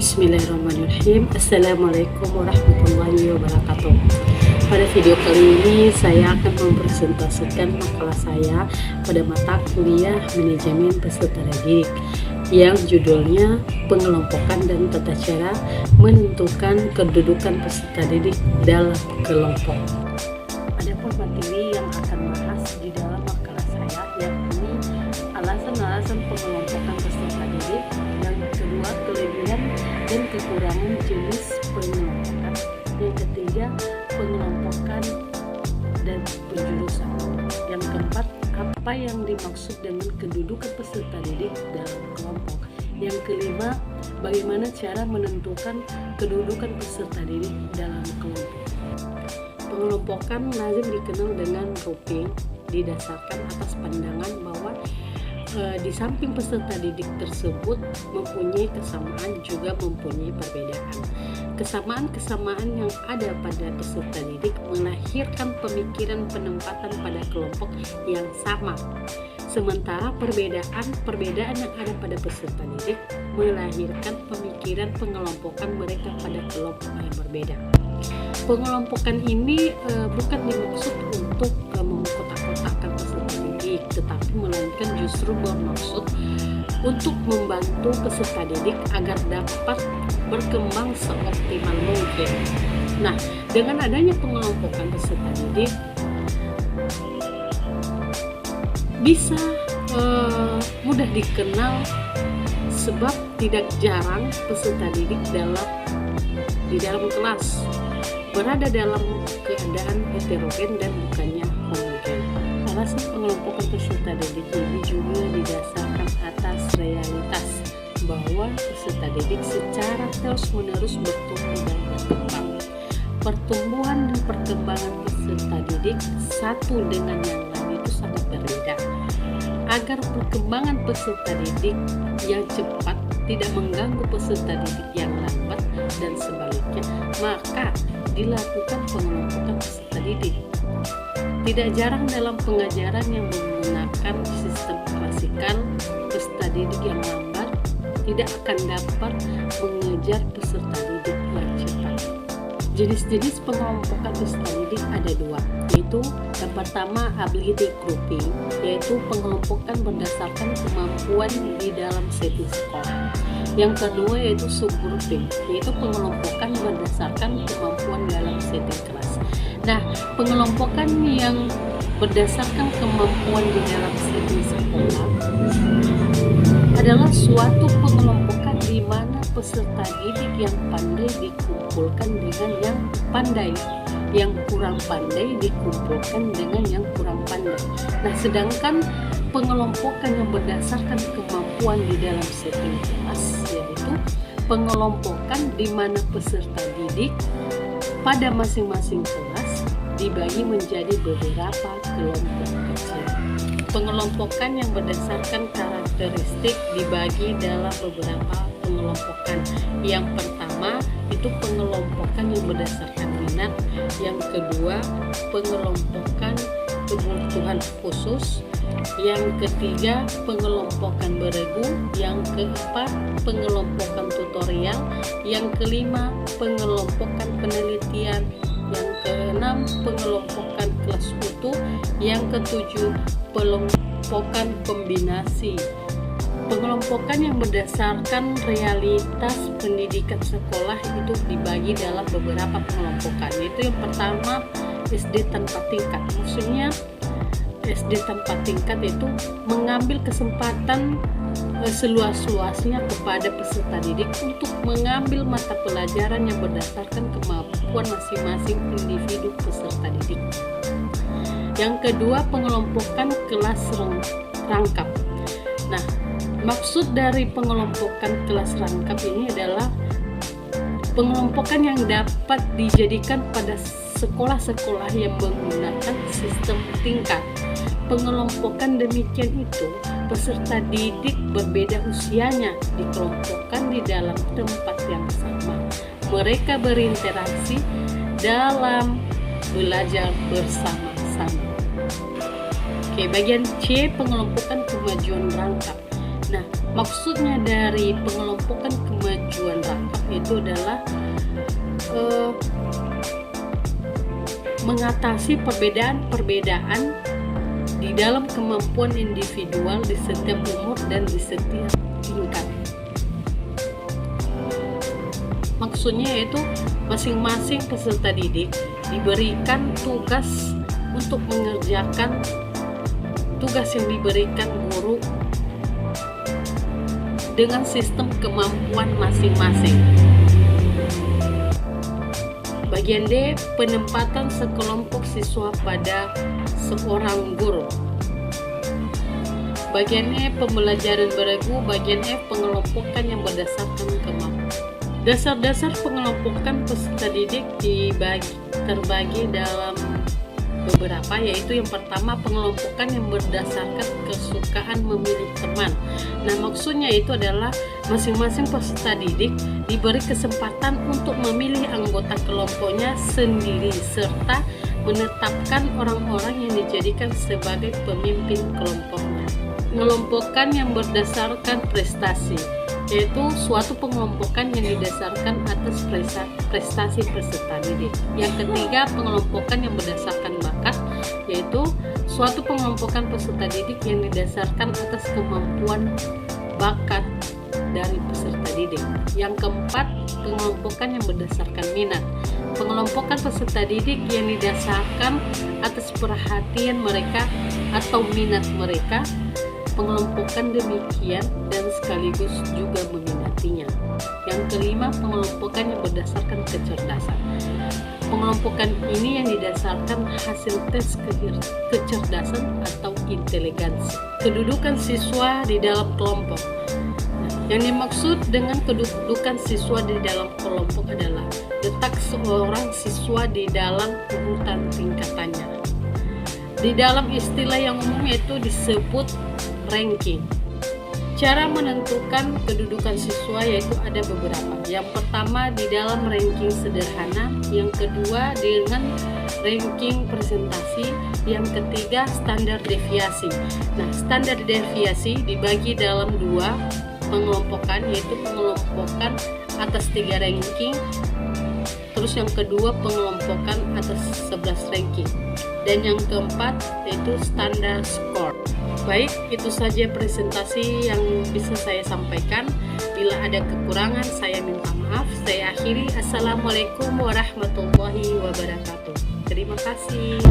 Bismillahirrahmanirrahim. Assalamualaikum warahmatullahi wabarakatuh. Pada video kali ini saya akan mempresentasikan makalah saya pada mata kuliah manajemen peserta didik yang judulnya pengelompokan dan tata cara menentukan kedudukan peserta didik dalam kelompok. Adapun materi yang akan bahas di dalam makalah saya yakni alasan-alasan pengelompokan peserta didik, yang kedua kelebihan dan kekurangan jenis pengelompokan, yang ketiga pengelompokan dan penjurusan, yang keempat apa yang dimaksud dengan kedudukan peserta didik dalam kelompok, yang kelima bagaimana cara menentukan kedudukan peserta didik dalam kelompok. Pengelompokan lazim dikenal dengan grouping, didasarkan atas pandangan bahwa di samping peserta didik tersebut mempunyai kesamaan juga mempunyai perbedaan. Kesamaan-kesamaan yang ada pada peserta didik melahirkan pemikiran penempatan pada kelompok yang sama. Sementara perbedaan yang ada pada peserta didik melahirkan pemikiran pengelompokan mereka pada kelompok yang berbeda. Pengelompokan ini bukan dimaksud untuk mengkotak-kotakkan peserta didik, tetapi melainkan justru bermaksud untuk membantu peserta didik agar dapat berkembang seoptimal mungkin. Nah, dengan adanya pengelompokan peserta didik bisa mudah dikenal, sebab tidak jarang peserta didik di dalam kelas berada dalam keadaan heterogen dan bukannya homogen. Alasan pengelompokan peserta didik ini juga didasarkan atas realitas bahwa peserta didik secara terus-menerus bertumbuh dan berkembang. Pertumbuhan dan perkembangan peserta didik satu dengan yang lain itu sangat berbeda. Agar perkembangan peserta didik yang cepat tidak mengganggu peserta didik yang lambat dan sebaliknya, maka dilakukan pengelompokan peserta didik. Tidak jarang dalam pengajaran yang menggunakan sistem klasikal, peserta didik yang lambat tidak akan dapat mengejar peserta didik yang cepat. Jenis-jenis pengelompokan peserta didik ada dua, yaitu yang pertama ability grouping, yaitu pengelompokan berdasarkan kemampuan di dalam setting sekolah. Yang kedua yaitu subgrouping, yaitu pengelompokan berdasarkan kemampuan dalam setting kelas. Nah, pengelompokan yang berdasarkan kemampuan di dalam setting sekolah adalah suatu pengelompokan di mana peserta didik yang pandai dikumpulkan dengan yang pandai, yang kurang pandai dikumpulkan dengan yang kurang pandai. Nah, sedangkan pengelompokan yang berdasarkan kemampuan di dalam setting kelas yaitu pengelompokan di mana peserta didik pada masing-masing kelas dibagi menjadi beberapa kelompok kecil. Pengelompokan yang berdasarkan karakteristik dibagi dalam beberapa pengelompokan. Yang pertama itu pengelompokan yang berdasarkan minat, yang kedua pengelompokan kebutuhan khusus, yang ketiga pengelompokan beregu, yang keempat pengelompokan tutorial, yang kelima pengelompokan penelitian, yang keenam pengelompokan kelas utuh, yang ketujuh pengelompokan kombinasi. Pengelompokan yang berdasarkan realitas pendidikan sekolah itu dibagi dalam beberapa pengelompokan, yaitu yang pertama SD tanpa tingkat. Maksudnya SD tanpa tingkat itu mengambil kesempatan seluas-luasnya kepada peserta didik untuk mengambil mata pelajaran yang berdasarkan kemampuan masing-masing individu peserta didik. Yang kedua pengelompokan kelas rangkap. Nah, maksud dari pengelompokan kelas rangkap ini adalah pengelompokan yang dapat dijadikan pada sekolah-sekolah yang menggunakan sistem tingkat. Pengelompokan demikian itu, peserta didik berbeda usianya dikelompokkan di dalam tempat yang sama. Mereka berinteraksi dalam belajar bersama-sama. Oke, bagian C, pengelompokan kemajuan rangkap. Nah, maksudnya dari pengelompokan kemajuan rangkap itu adalah mengatasi perbedaan-perbedaan di dalam kemampuan individual di setiap umur dan di setiap tingkat. Maksudnya yaitu masing-masing peserta didik diberikan tugas untuk mengerjakan tugas yang diberikan guru dengan sistem kemampuan masing-masing. Bagian D, penempatan sekelompok siswa pada seorang guru. Bagian E, pembelajaran beregu. Bagian F, pengelompokan yang berdasarkan kemampuan. Dasar-dasar pengelompokan peserta didik terbagi dalam beberapa, yaitu yang pertama pengelompokan yang berdasarkan kesukaan memilih teman. Nah, maksudnya itu adalah masing-masing peserta didik diberi kesempatan untuk memilih anggota kelompoknya sendiri serta menetapkan orang-orang yang dijadikan sebagai pemimpin kelompoknya. Pengelompokan yang berdasarkan prestasi, yaitu suatu pengelompokan yang didasarkan atas prestasi peserta didik. Yang ketiga, pengelompokan yang berdasarkan bakat, yaitu suatu pengelompokan peserta didik yang didasarkan atas kemampuan bakat dari peserta didik. Yang keempat, pengelompokan yang berdasarkan minat. Pengelompokan peserta didik yang didasarkan atas perhatian mereka atau minat mereka. Pengelompokan demikian dan sekaligus juga meminatinya. Yang kelima, pengelompokan yang berdasarkan kecerdasan. Pengelompokan ini yang didasarkan hasil tes kecerdasan atau inteligensi. Kedudukan siswa di dalam kelompok. Yang dimaksud dengan kedudukan siswa di dalam kelompok adalah letak seorang siswa di dalam urutan tingkatannya. Di dalam istilah yang umum itu disebut ranking. Cara menentukan kedudukan siswa yaitu ada beberapa. Yang pertama di dalam ranking sederhana, yang kedua dengan ranking presentasi, yang ketiga standar deviasi. Nah, standar deviasi dibagi dalam dua pengelompokan, yaitu pengelompokan atas 3 ranking, terus yang kedua pengelompokan atas 11 ranking, dan yang keempat yaitu standar skor. Baik, itu saja presentasi yang bisa saya sampaikan. Bila ada kekurangan, saya minta maaf. Saya akhiri. Assalamualaikum warahmatullahi wabarakatuh. Terima kasih.